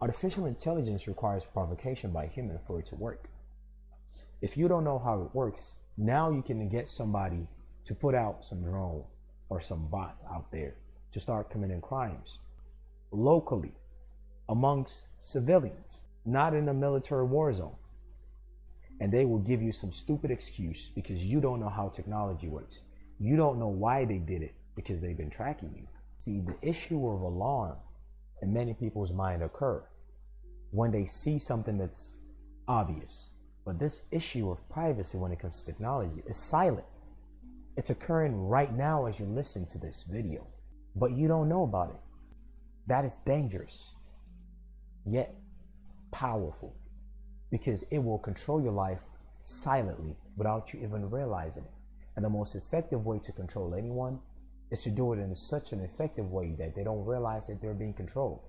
Artificial intelligence requires provocation by a human for it to work. If you don't know how it works, now you can get somebody to put out some drone or some bots out there to start committing crimes locally amongst civilians, not in a military war zone. And they will give you some stupid excuse because you don't know how technology works. You don't know why they did it because they've been tracking you. See, the issue of alarm in many people's mind occur when they see something that's obvious. But this issue of privacy when it comes to technology is silent. It's occurring right now as you listen to this video, but you don't know about it. That is dangerous, yet powerful, because it will control your life silently without you even realizing it. And the most effective way to control anyone is to do it in such an effective way that they don't realize that they're being controlled.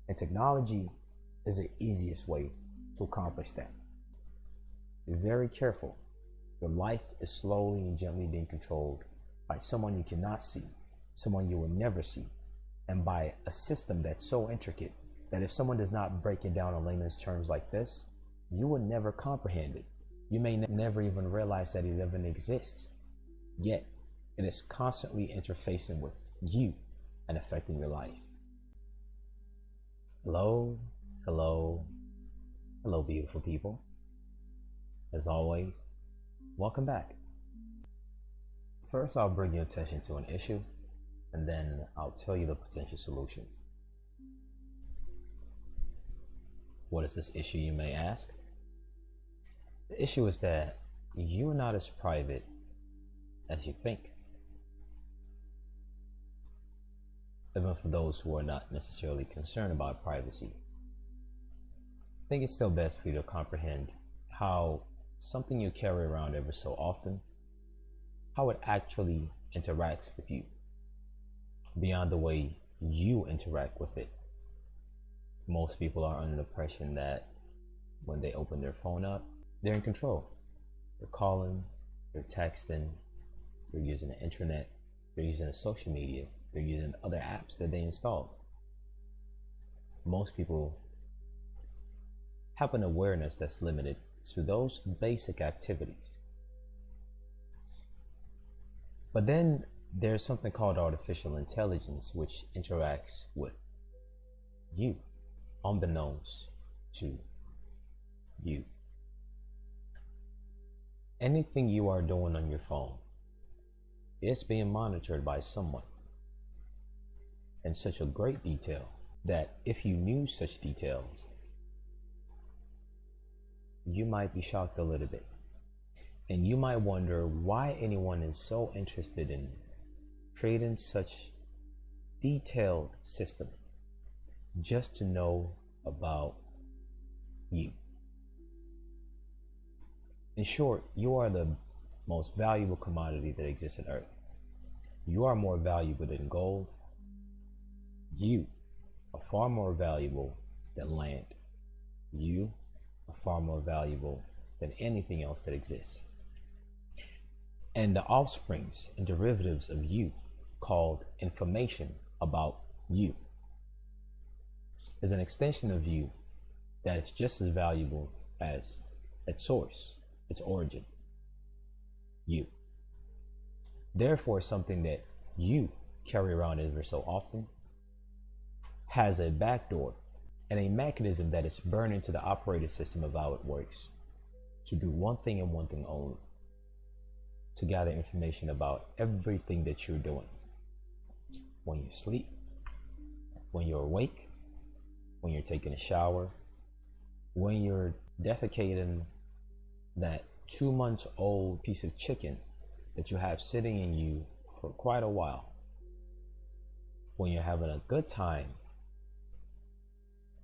And technology is the easiest way to accomplish that. Be very careful. Your life is slowly and gently being controlled by someone you cannot see, someone you will never see, and by a system that's so intricate that if someone does not break it down in layman's terms like this, you will never comprehend it. You may never even realize that it even exists. Yet, it is constantly interfacing with you and affecting your life. Hello, hello, hello, beautiful people. As always, welcome back. First, I'll bring your attention to an issue, and then I'll tell you the potential solution. What is this issue, you may ask? The issue is that you are not as private as you think. Even for those who are not necessarily concerned about privacy, I think it's still best for you to comprehend how something you carry around ever so often, how it actually interacts with you beyond the way you interact with it. Most people are under the impression that when they open their phone up, they're in control. They're calling, they're texting, they're using the internet, they're using the social media, they're using other apps that they installed. Most people have an awareness that's limited to those basic activities. But then there's something called artificial intelligence, which interacts with you, unbeknownst to you. Anything you are doing on your phone is being monitored by someone in such a great detail that if you knew such details, you might be shocked a little bit. And you might wonder why anyone is so interested in creating such detailed system just to know about you. In short, you are the most valuable commodity that exists on earth. You are more valuable than gold. You are far more valuable than land. You are far more valuable than anything else that exists. And the offsprings and derivatives of you, called information about you, is an extension of you that is just as valuable as its source, its origin, you. Therefore, something that you carry around ever so often has a backdoor and a mechanism that is burned into the operating system of how it works to do one thing and one thing only: to gather information about everything that you're doing. When you sleep, when you're awake, when you're taking a shower, when you're defecating that 2-month-old piece of chicken that you have sitting in you for quite a while, when you're having a good time,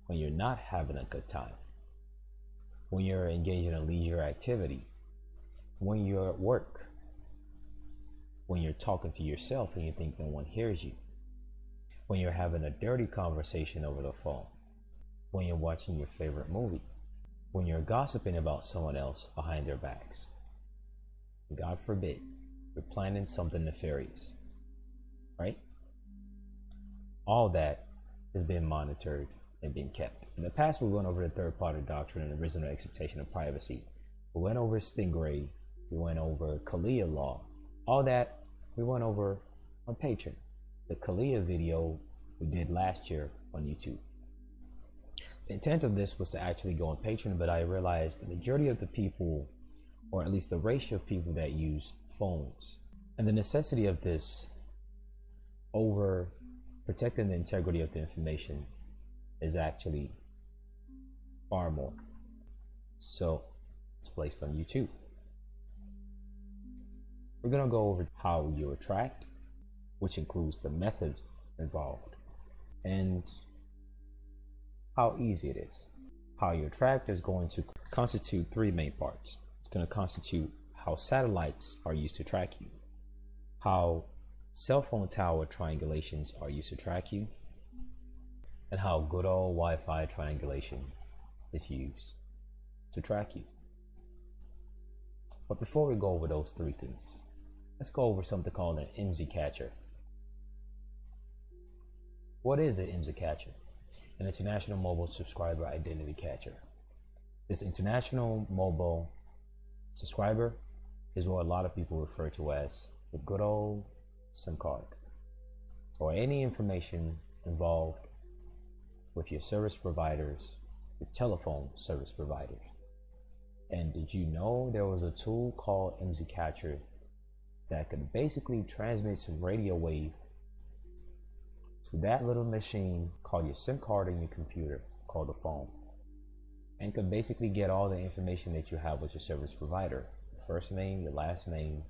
when you're not having a good time, when you're engaged in a leisure activity, when you're at work, when you're talking to yourself and you think no one hears you, when you're having a dirty conversation over the phone, when you're watching your favorite movie, when you're gossiping about someone else behind their backs. God forbid, you're planning something nefarious, right? All that is being monitored and being kept. In the past, we went over the third-party doctrine and the reasonable expectation of privacy. We went over Stingray. We went over Kalia law. All that we went over on Patreon. The Kalia video we did last year on YouTube. The intent of this was to actually go on Patreon, but I realized the majority of the people, or at least the ratio of people that use phones, and the necessity of this over protecting the integrity of the information is actually far more. So it's placed on YouTube. We're going to go over how you attract, which includes the methods involved, and how easy it is. How you attract is going to constitute three main parts. It's going to constitute how satellites are used to track you, how cell phone tower triangulations are used to track you, and how good old Wi-Fi triangulation is used to track you. But before we go over those three things, let's go over something called an IMSI catcher. What is an IMSI catcher? An International Mobile Subscriber Identity Catcher. This International Mobile Subscriber is what a lot of people refer to as the good old SIM card, or any information involved with your service providers, your telephone service providers. And did you know there was a tool called IMSI Catcher that could basically transmit some radio wave to that little machine called your SIM card in your computer, called the phone, and could basically get all the information that you have with your service provider: your first name, your last name,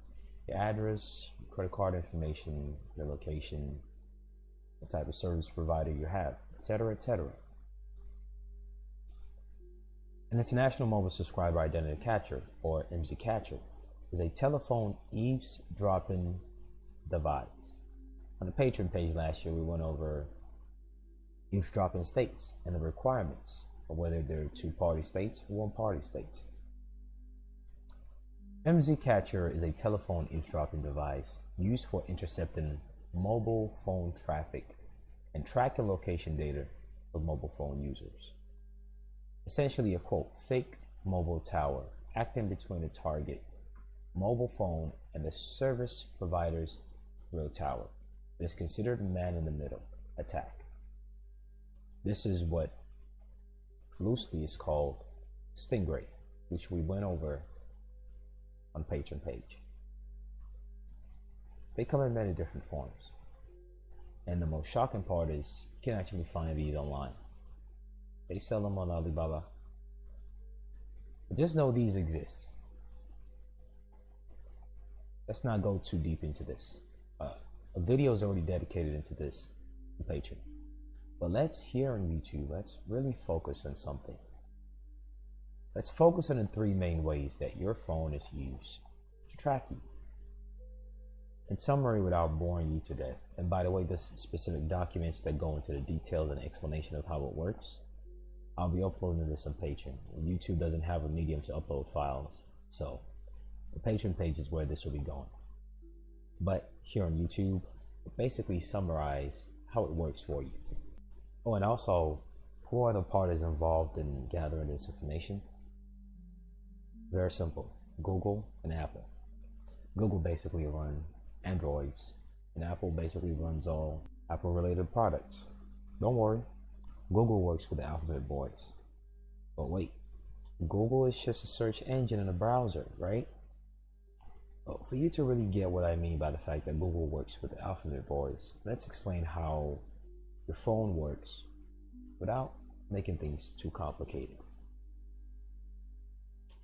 your address, your credit card information, your location, the type of service provider you have, etc., etc. An International Mobile Subscriber Identity Catcher, or IMSI Catcher, is a telephone eavesdropping device. On the Patreon page last year, we went over eavesdropping states and the requirements of whether they're two-party states or one-party states. IMSI Catcher is a telephone eavesdropping device used for intercepting mobile phone traffic and tracking location data of mobile phone users. Essentially a, quote, fake mobile tower acting between the target mobile phone and the service provider's real tower. It is considered a man-in-the-middle attack. This is what loosely is called Stingray, which we went over on Patreon page. They come in many different forms, and the most shocking part is you can actually find these online. They sell them on Alibaba, but just know these exist. Let's not go too deep into this. A video is already dedicated into this on Patreon. But let's, here on YouTube, let's really focus on something. Let's focus on the three main ways that your phone is used to track you. In summary, without boring you to death, and by the way, there's specific documents that go into the details and explanation of how it works. I'll be uploading this on Patreon. YouTube doesn't have a medium to upload files, so the Patreon page is where this will be going. But here on YouTube, we'll basically summarize how it works for you. Oh, and also, who are the parties involved in gathering this information? Very simple: Google and Apple. Google basically runs Androids, and Apple basically runs all Apple-related products. Don't worry, Google works with the alphabet boys. But wait, Google is just a search engine in a browser, right? Well, for you to really get what I mean by the fact that Google works with the alphabet boys, let's explain how your phone works without making things too complicated.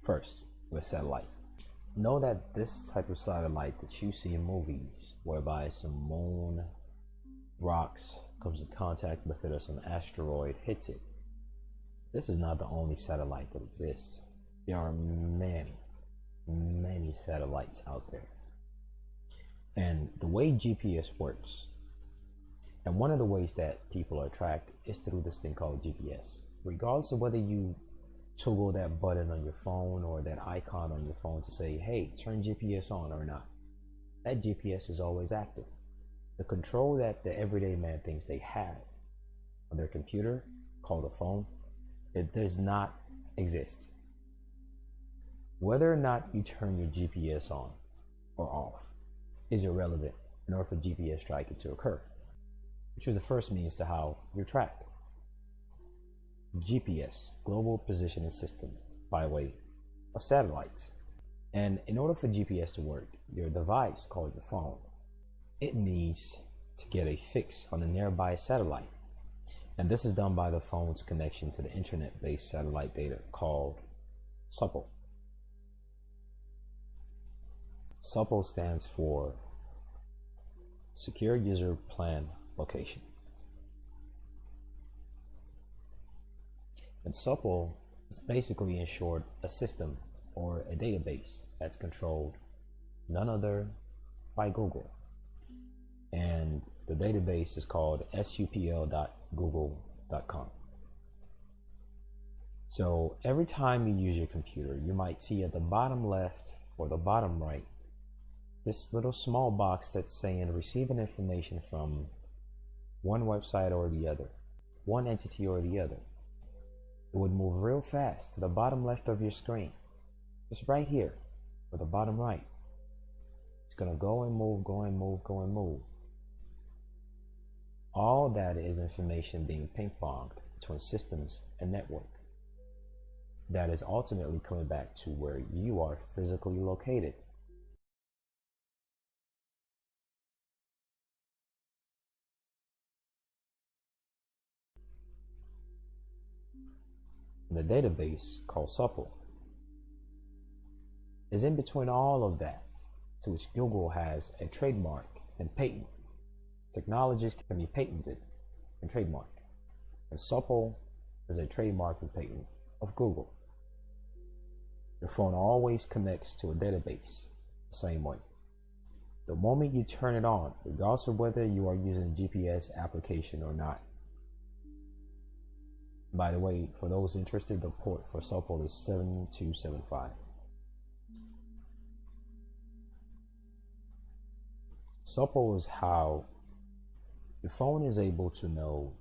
First, with satellite. Know that this type of satellite that you see in movies, whereby some moon rocks comes in contact with it or some asteroid hits it, this is not the only satellite that exists. There are many satellites out there. And the way GPS works, and one of the ways that people are tracked is through this thing called GPS. Regardless of whether you toggle that button on your phone or that icon on your phone to say, hey, turn GPS on or not, that GPS is always active. The control that the everyday man thinks they have on their computer called a phone, it does not exist. Whether or not you turn your GPS on or off is irrelevant in order for GPS tracking to occur, which was the first means to how you're tracked. GPS, Global Positioning System, by way of satellites. And in order for GPS to work, your device, called your phone, it needs to get a fix on a nearby satellite. And this is done by the phone's connection to the internet-based satellite data called SUPL. SUPL stands for Secure User Plan Location. And SUPL is basically, in short, a system or a database that's controlled none other by Google. And the database is called supl.google.com. So every time you use your computer, you might see at the bottom left or the bottom right this little small box that's saying receiving information from one website or the other, one entity or the other. It would move real fast to the bottom left of your screen, just right here, or the bottom right. It's going to go and move, go and move, go and move. All that is information being ping-ponged between systems and network. That is ultimately coming back to where you are physically located. The database, called SUPL, is in between all of that, to which Google has a trademark and patent. Technologies can be patented and trademarked, and SUPL is a trademark and patent of Google. Your phone always connects to a database the same way. The moment you turn it on, regardless of whether you are using a GPS application or not. By the way, for those interested, the port for SUPL is 7275. SUPL is how your phone is able to know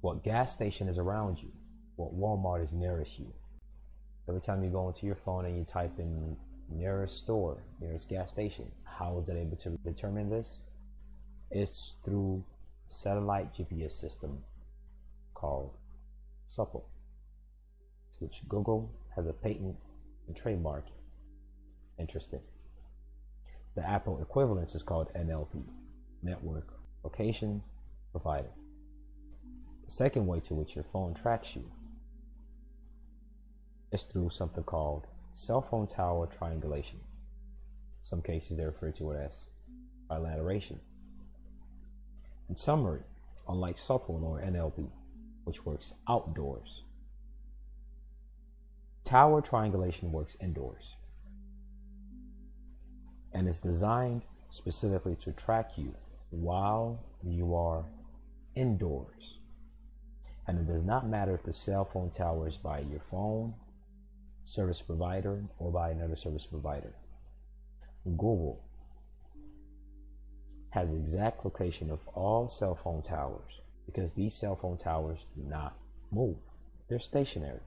what gas station is around you, what Walmart is nearest you. Every time you go into your phone and you type in nearest store, nearest gas station, how is it able to determine this? It's through satellite GPS system called SUPL, which Google has a patent and trademark interest in. The Apple equivalence is called NLP, Network Location Provider. The second way to which your phone tracks you is through something called cell phone tower triangulation. In some cases they refer to it as trilateration. In summary, unlike SUPL or NLP, which works outdoors, tower triangulation works indoors and is designed specifically to track you while you are indoors. And it does not matter if the cell phone tower is by your phone service provider or by another service provider. Google has the exact location of all cell phone towers, because these cell phone towers do not move. They're stationary.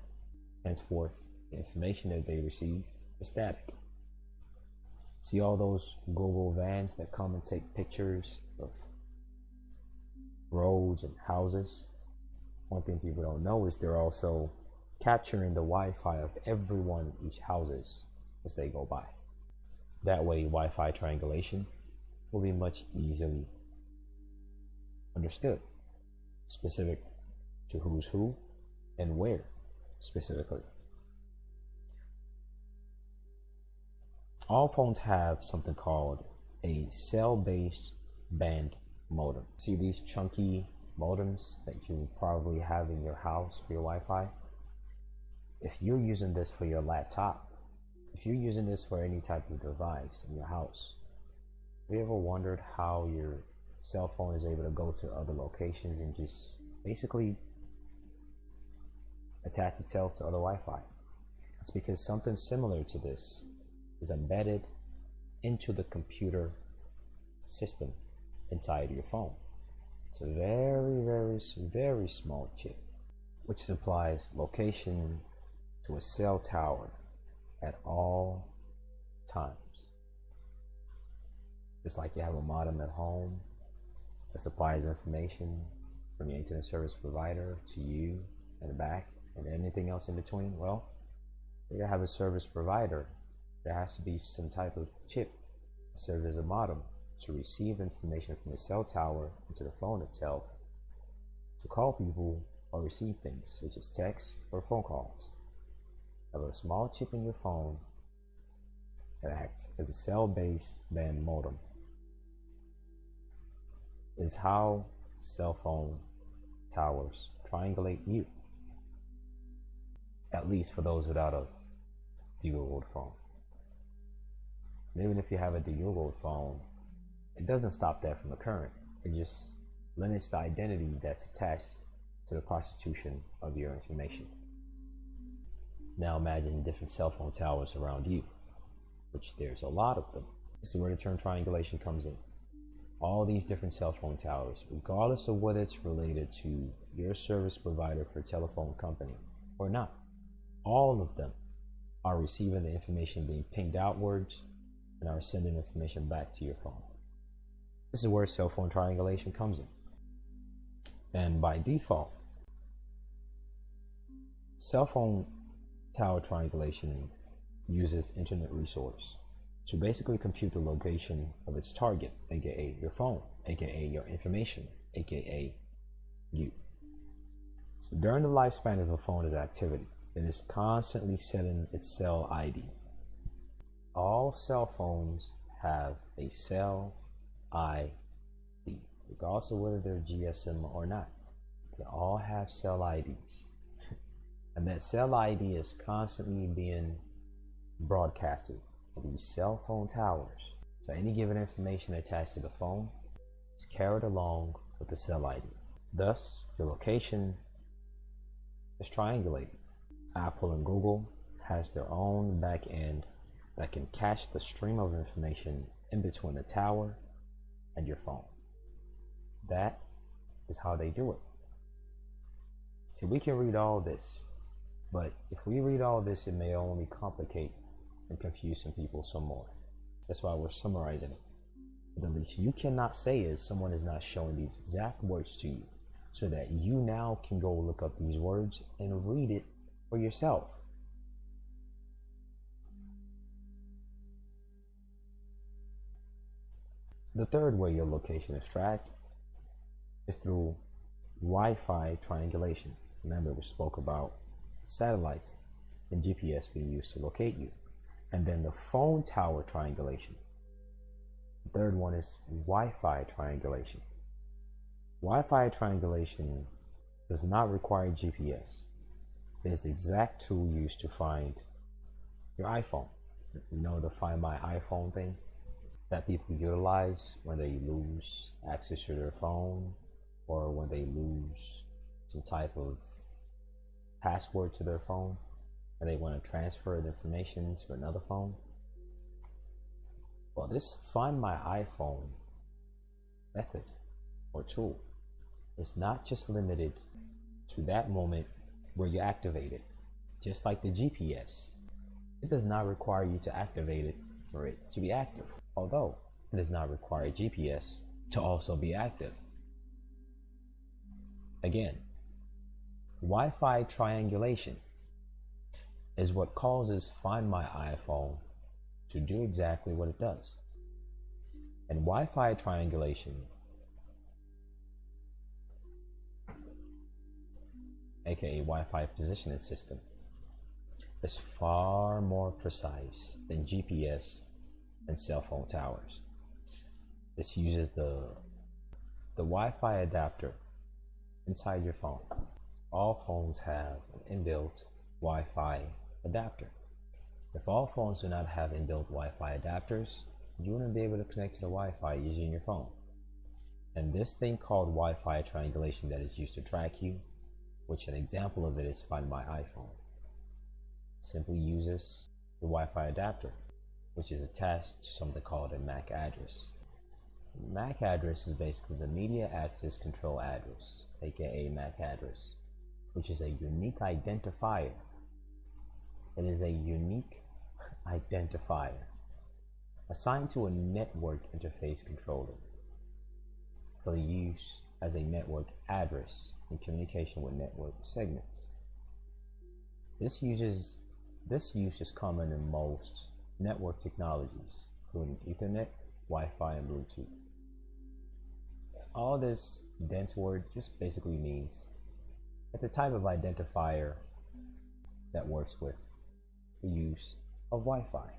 Henceforth, the information that they receive is static. See all those Google vans that come and take pictures of roads and houses? One thing people don't know is they're also capturing the Wi-Fi of everyone in each houses as they go by. That way, Wi-Fi triangulation will be much easily understood, specific to who's who and where specifically. All phones have something called a cell-based band modem. See these chunky modems that you probably have in your house for your Wi-Fi? If you're using this for your laptop, if you're using this for any type of device in your house, have you ever wondered how your cell phone is able to go to other locations and just basically attach itself to other Wi-Fi? It's because something similar to this is embedded into the computer system inside your phone. It's a very, very very small chip, which supplies location to a cell tower at all times. Just like you have a modem at home that supplies information from your internet service provider to you and back and anything else in between, well, you have a service provider. There has to be some type of chip to serve as a modem to receive information from the cell tower into the phone itself to call people or receive things such as texts or phone calls. You have a small chip in your phone that acts as a cell-based band modem. Is how cell phone towers triangulate you, at least for those without a de-Googled phone. And even if you have a de-Googled phone, it doesn't stop that from occurring. It just limits the identity that's attached to the prostitution of your information. Now imagine different cell phone towers around you, which there's a lot of them. This is where the term triangulation comes in. All these different cell phone towers, regardless of whether it's related to your service provider for telephone company or not, all of them are receiving the information being pinged outwards and are sending information back to your phone. This is where cell phone triangulation comes in. And by default, cell phone tower triangulation uses internet resource to basically compute the location of its target, aka your phone, aka your information, aka you. So during the lifespan of a phone's activity, it is constantly setting its cell ID. All cell phones have a cell ID, regardless of whether they're GSM or not. They all have cell IDs. And that cell ID is constantly being broadcasted from these cell phone towers. So any given information attached to the phone is carried along with the cell ID. Thus, your location is triangulated. Apple and Google has their own back end that can catch the stream of information in between the tower and your phone. That is how they do it. See, we can read all this, but if we read all this, it may only complicate and confuse some people some more. That's why we're summarizing it. But the least you cannot say is someone is not showing these exact words to you, so that you now can go look up these words and read it for yourself. The third way your location is tracked is through Wi-Fi triangulation. Remember, we spoke about satellites and GPS being used to locate you. And then the phone tower triangulation. The third one is Wi-Fi triangulation. Wi-Fi triangulation does not require GPS. It is the exact tool used to find your iPhone. You know the Find My iPhone thing that people utilize when they lose access to their phone or when they lose some type of password to their phone and they want to transfer the information to another phone. Well, this Find My iPhone method or tool is not just limited to that moment where you activate it. Just like the GPS, it does not require you to activate it for it to be active, although it does not require GPS to also be active. Again, Wi-Fi triangulation is what causes Find My iPhone to do exactly what it does. And Wi-Fi triangulation, aka Wi-Fi positioning system, is far more precise than GPS and cell phone towers. This uses the Wi-Fi adapter inside your phone. All phones have an inbuilt Wi-Fi adapter. If all phones do not have inbuilt Wi-Fi adapters, you wouldn't be able to connect to the Wi-Fi using your phone. And this thing called Wi-Fi triangulation that is used to track you, which an example of it is Find My iPhone, simply uses the Wi-Fi adapter, which is attached to something called a MAC address. MAC address is basically the media access control address, aka MAC address, which is a unique identifier. It is a unique identifier assigned to a network interface controller for the use as a network address in communication with network segments. This use is common in most network technologies, including Ethernet, Wi-Fi, and Bluetooth. All this dense word just basically means it's a type of identifier that works with the use of Wi-Fi.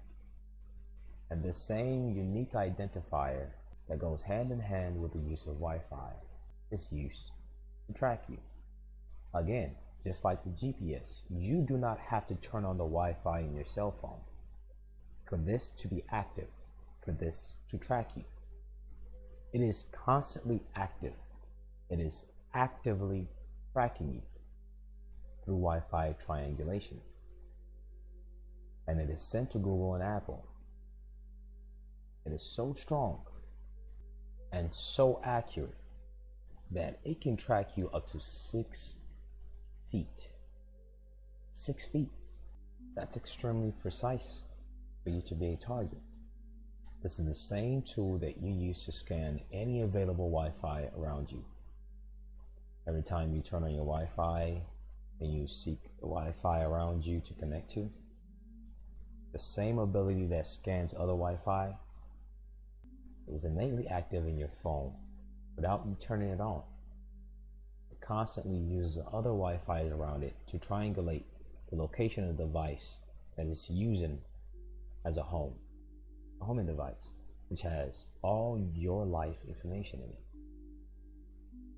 And this same unique identifier that goes hand in hand with the use of Wi-Fi is used to track you. Again, just like the GPS, you do not have to turn on the Wi-Fi in your cell phone for this to be active, for this to track you. It is constantly active. It is actively tracking you through Wi-Fi triangulation. And it is sent to Google and Apple. It is so strong and so accurate that it can track you up to 6 feet. 6 feet. That's extremely precise for you to be a target. This is the same tool that you use to scan any available Wi-Fi around you. Every time you turn on your Wi-Fi and you seek the Wi-Fi around you to connect to, the same ability that scans other Wi-Fi is innately active in your phone without you turning it on. It constantly uses other Wi-Fi around it to triangulate the location of the device that it's using as a homing device, which has all your life information in it.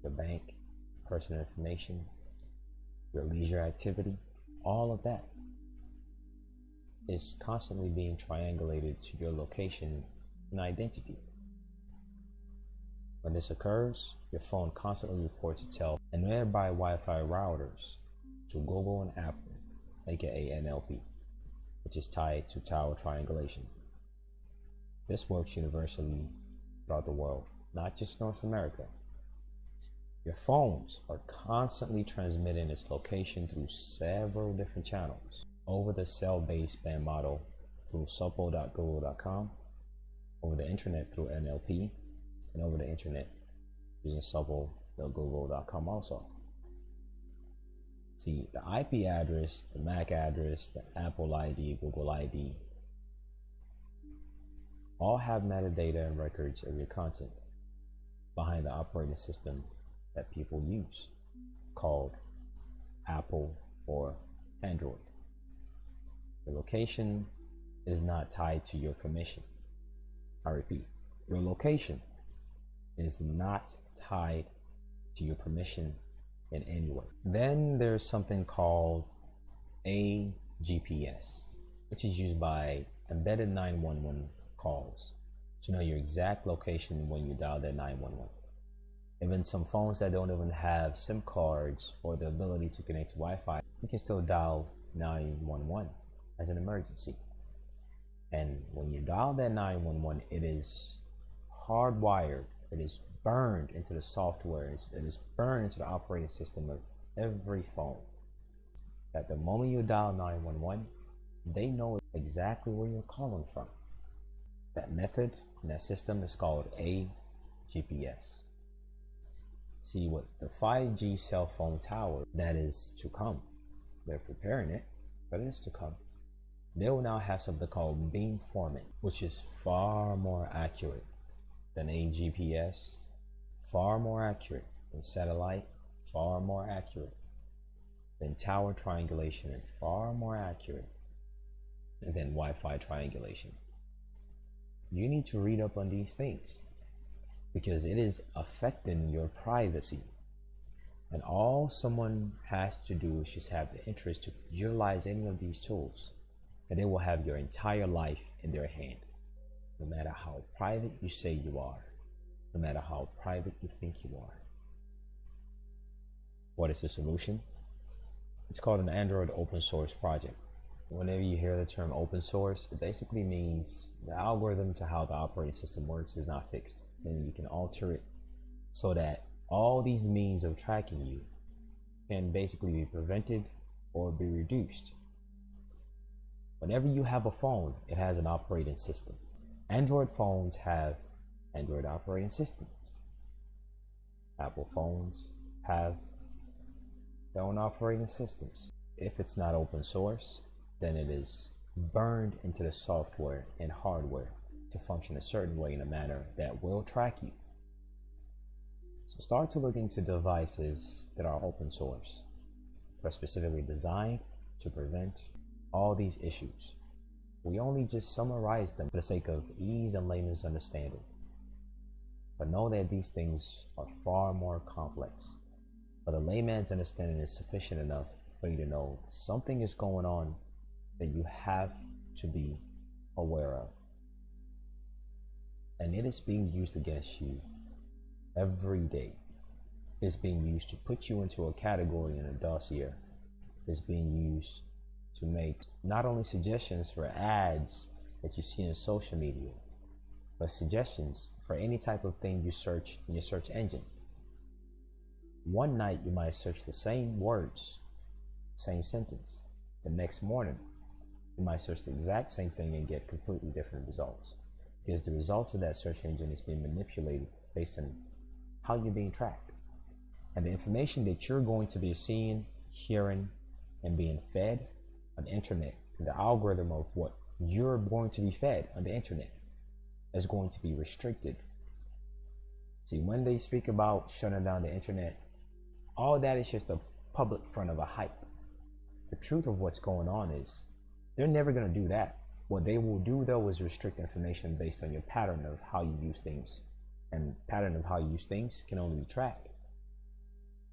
Your bank, personal information, your leisure activity, all of that is constantly being triangulated to your location and identity. When this occurs, your phone constantly reports itself and nearby Wi-Fi routers to Google and Apple, aka NLP, which is tied to tower triangulation. This works universally throughout the world, not just North America. Your phones are constantly transmitting its location through several different channels over the cell-based band model through supple.google.com, over the internet through NLP, and over the internet using supple.google.com also. See, the IP address, the MAC address, the Apple ID, Google ID, all have metadata and records of your content behind the operating system that people use, called Apple or Android. The location is not tied to your permission. I repeat, your location is not tied to your permission in any way. Then there's something called a GPS, which is used by embedded 911 calls to know your exact location when you dial that 911. Even some phones that don't even have SIM cards or the ability to connect to Wi-Fi, you can still dial 911 as an emergency. And when you dial that 911, it is hardwired, it is burned into the software, it is burned into the operating system of every phone. That the moment you dial 911, they know exactly where you're calling from. That method and that system is called a GPS. See, what the 5G cell phone tower that is to come, they're preparing it, but it is to come. They will now have something called beamforming, which is far more accurate than a GPS, far more accurate than satellite, far more accurate than tower triangulation, and far more accurate than Wi-Fi triangulation. You need to read up on these things because it is affecting your privacy. And all someone has to do is just have the interest to utilize any of these tools, and they will have your entire life in their hand, no matter how private you say you are, no matter how private you think you are. What is the solution? It's called an Android open source project. Whenever you hear the term open source, it basically means the algorithm to how the operating system works is not fixed. then you can alter it so that all these means of tracking you can basically be prevented or be reduced. Whenever you have a phone, it has an operating system. Android phones have Android operating systems. Apple phones have their own operating systems. If it's not open source, then it is burned into the software and hardware to function a certain way in a manner that will track you. So start to look into devices that are open source, that are specifically designed to prevent all these issues. We only just summarize them for the sake of ease and layman's understanding. But know that these things are far more complex. But the layman's understanding is sufficient enough for you to know something is going on that you have to be aware of. And it is being used against you every day. It's being used to put you into a category in a dossier. It's being used to make not only suggestions for ads that you see in social media, but suggestions for any type of thing you search in your search engine. One night you might search the same words, same sentence. The next morning you might search the exact same thing and get completely different results, because the result of that search engine is being manipulated based on how you're being tracked. And the information that you're going to be seeing, hearing, and being fed on the internet, the algorithm of what you're going to be fed on the internet is going to be restricted. See, when they speak about shutting down the internet, all that is just a public front of a hype. The truth of what's going on is they're never going to do that. What they will do, though, is restrict information based on your pattern of how you use things. And pattern of how you use things can only be tracked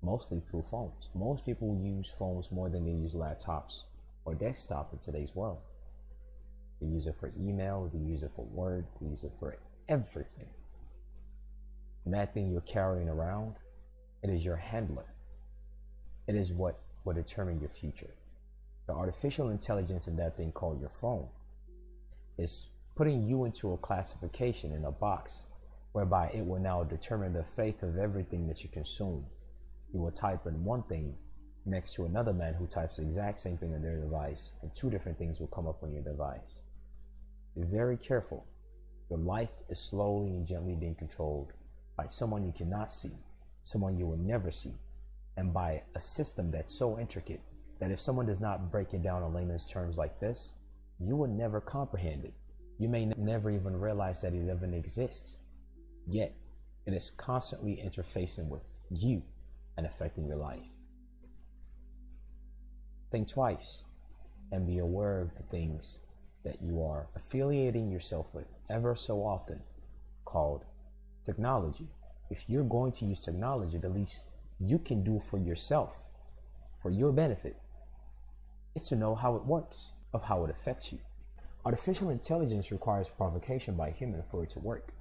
mostly through phones. Most people use phones more than they use laptops or desktop in today's world. They use it for email, they use it for Word, they use it for everything. And that thing you're carrying around, it is your handler. It is what will determine your future. The artificial intelligence in that thing called your phone is putting you into a classification in a box whereby it will now determine the fate of everything that you consume. You will type in one thing next to another man who types the exact same thing on their device, and two different things will come up on your device. Be very careful. Your life is slowly and gently being controlled by someone you cannot see, someone you will never see, and by a system that's so intricate that if someone does not break it down in layman's terms like this, you will never comprehend it. You may never even realize that it even exists. Yet, it is constantly interfacing with you and affecting your life. Think twice and be aware of the things that you are affiliating yourself with ever so often, called technology. If you're going to use technology, the least you can do for yourself, for your benefit, is to know how it works, of how it affects you. Artificial intelligence requires provocation by a human for it to work.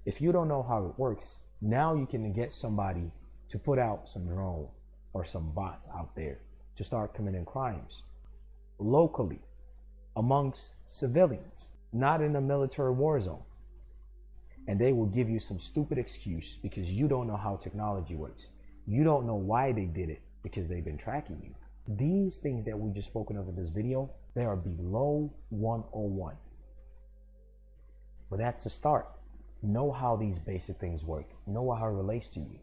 If you don't know how it works, now you can get somebody to put out some drone or some bots out there to start committing crimes locally amongst civilians, not in a military war zone. And they will give you some stupid excuse because you don't know how technology works. You don't know why they did it because they've been tracking you. These things that we've just spoken of in this video, they are below 101. But that's a start. Know how these basic things work. Know how it relates to you.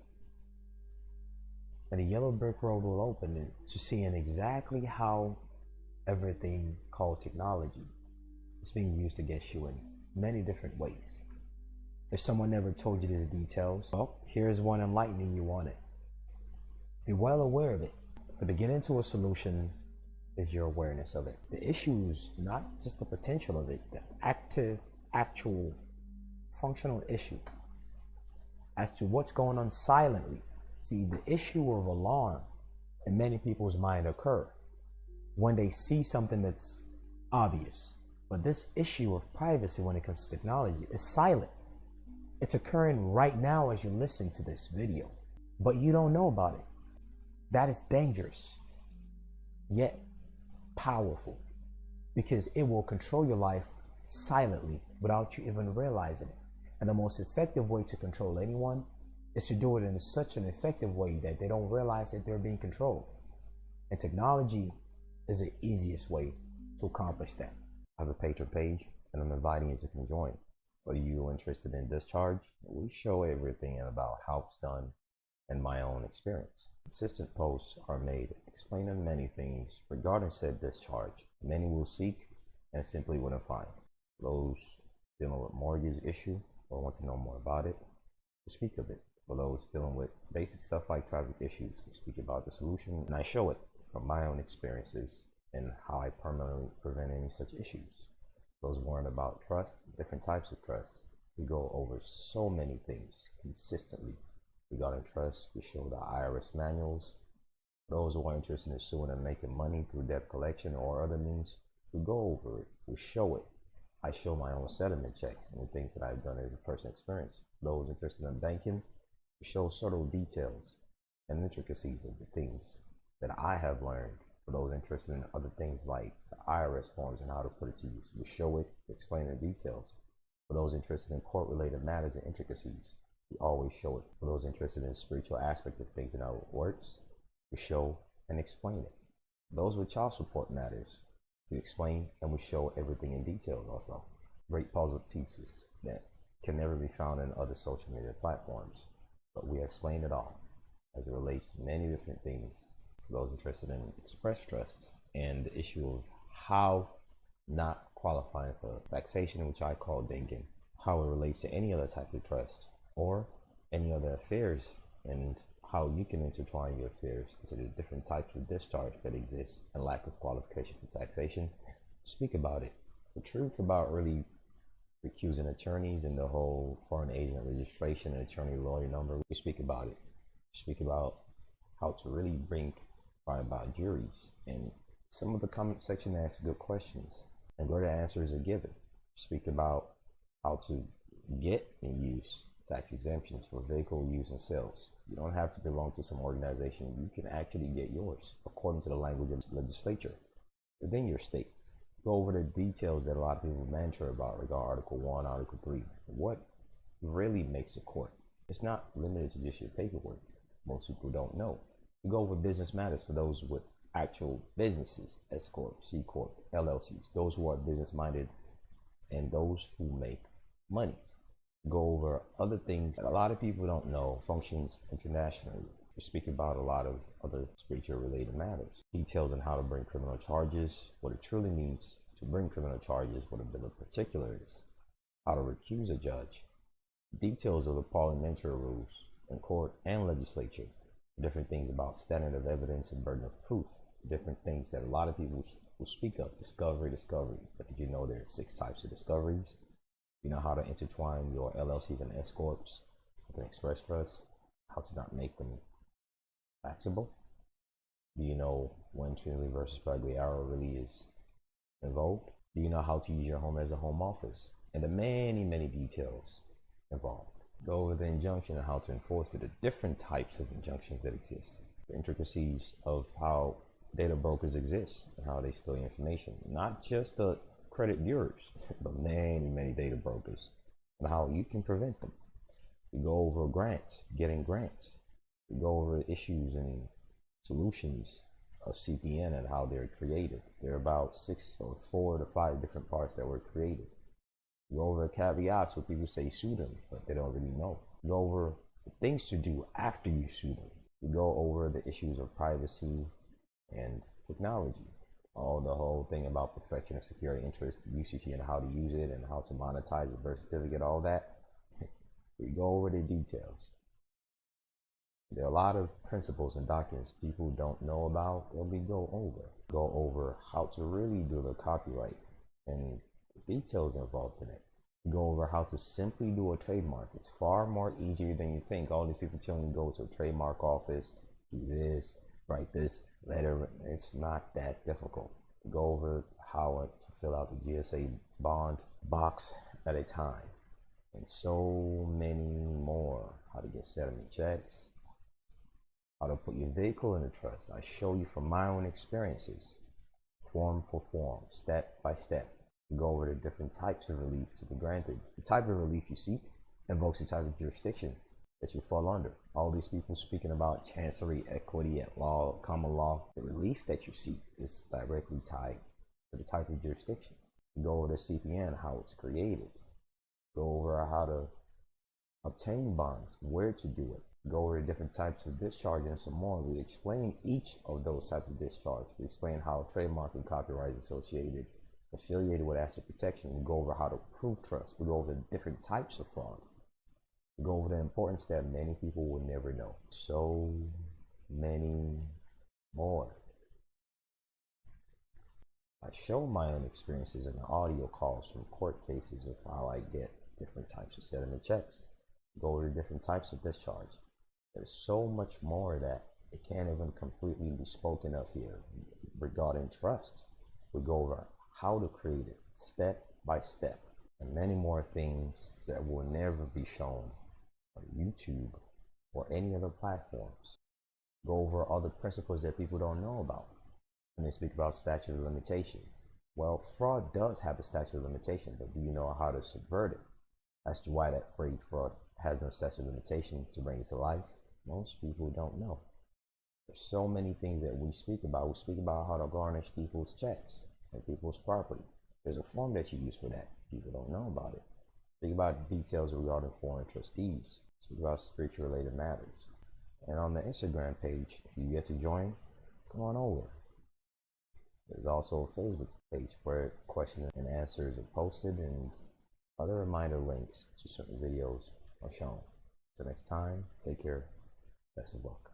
And the yellow brick road will open to seeing exactly how everything called technology is being used against you in many different ways. If someone never told you these details, well, here's one enlightening you on it. Be well aware of it. The beginning to a solution is your awareness of it. The issue is not just the potential of it, the active, actual, functional issue as to what's going on silently. See, the issue of alarm in many people's mind occur when they see something that's obvious. But this issue of privacy when it comes to technology is silent. It's occurring right now as you listen to this video, but you don't know about it. That is dangerous, yet powerful, because it will control your life silently without you even realizing it. And the most effective way to control anyone is to do it in such an effective way that they don't realize that they're being controlled. And technology is the easiest way to accomplish that. I have a Patreon page, and I'm inviting you to come join. Are you interested in discharge? We show everything about how it's done and my own experience. Consistent posts are made explaining many things regarding said discharge. Many will seek and simply wouldn't find. Those dealing with mortgage issue or want to know more about it, we speak of it. For those dealing with basic stuff like traffic issues, we speak about the solution, and I show it from my own experiences and how I permanently prevent any such issues. Those worrying about trust, different types of trust, we go over so many things consistently. Regarding trust, we show the IRS manuals. Those who are interested in suing and making money through debt collection or other means, we go over it, we show it. I show my own settlement checks and the things that I've done as a personal experience. Those interested in banking, we show subtle details and intricacies of the things that I have learned. For those interested in other things like the IRS forms and how to put it to use, we show it, explain the details. For those interested in court-related matters and intricacies, we always show it. For those interested in the spiritual aspect of things and how it works, we show and explain it. Those with child support matters, we explain and we show everything in detail also. Great puzzle pieces that can never be found in other social media platforms, but we explain it all as it relates to many different things. For those interested in express trusts and the issue of how not qualifying for taxation, which I call dinking, how it relates to any other type of trust or any other affairs, and how you can intertwine your affairs into the different types of discharge that exist and lack of qualification for taxation. Speak about it. The truth about really recusing attorneys and the whole foreign agent registration and attorney lawyer number, we speak about it. Speak about how to really bring about juries, and some of the comment section asks good questions and greater answers are given. Speak about how to get and use tax exemptions for vehicle use and sales. You don't have to belong to some organization. You can actually get yours according to the language of the legislature within your state. Go over the details that a lot of people mentor about regarding Article 1, Article 3. What really makes a court? It's not limited to just your paperwork. Most people don't know. We go over business matters for those with actual businesses, S Corp, C Corp, LLCs, those who are business minded and those who make money. Go over other things that a lot of people don't know, functions internationally. We speak about a lot of other spiritual related matters. Details on how to bring criminal charges, what it truly means to bring criminal charges, what a bill of particulars is, how to recuse a judge, details of the parliamentary rules in court and legislature, different things about standard of evidence and burden of proof, different things that a lot of people will speak of, discovery. But did you know there are 6 types of discoveries? You know how to intertwine your LLCs and S Corps with an express trust, how to not make them taxable? Do you know when Trinity versus Pagliaro really is involved? Do you know how to use your home as a home office? And the many details involved. Go over the injunction and how to enforce the different types of injunctions that exist. The intricacies of how data brokers exist and how they steal information. Not just the credit bureaus, but many data brokers and how you can prevent them. We go over grants, getting grants. We go over issues and solutions of CPN and how they're created. There are about 6 or 4 to 5 different parts that were created. We go over caveats where people say sue them, but they don't really know. We go over the things to do after you sue them. We go over the issues of privacy and technology. All the whole thing about perfection of security interest, UCC, and how to use it and how to monetize the birth certificate, all that. We go over the details. There are a lot of principles and documents people don't know about that we go over. Go over how to really do the copyright and details involved in it. Go over how to simply do a trademark. It's far more easier than you think. All these people telling you go to a trademark office, do this, write this letter. It's not that difficult. Go over how to fill out the GSA bond box at a time, and so many more. How to get settlement checks, how to put your vehicle in a trust. I show you from my own experiences, form for form, step by step. Go over the different types of relief to be granted. The type of relief you seek invokes the type of jurisdiction that you fall under. All these people speaking about chancery, equity, and law, common law, the relief that you seek is directly tied to the type of jurisdiction. You go over the CPN, how it's created. Go over how to obtain bonds, where to do it. Go over different types of discharge and some more. We explain each of those types of discharge. We explain how trademark and copyright is affiliated with asset protection. We go over how to prove trust. We go over the different types of fraud. We go over the importance that many people will never know. So many more. I show my own experiences in the audio calls from court cases of how I get different types of settlement checks. Go over different types of discharge. There's so much more that it can't even completely be spoken of here regarding trust. We go over how to create it step by step, and many more things that will never be shown on YouTube or any other platforms. Go over other principles that people don't know about. And they speak about statute of limitation. Well, fraud does have a statute of limitation, but do you know how to subvert it? As to why that phrase fraud has no statute of limitation to bring it to life, most people don't know. There's so many things that we speak about. We speak about how to garnish people's checks and people's property. There's a form that you use for that. People don't know about it. Speak about details regarding foreign trustees. Speak about spiritual related matters. And on the Instagram page, if you get to join, come on over. There's also a Facebook page where questions and answers are posted and other reminder links to certain videos are shown. Until next time, take care. Best of luck.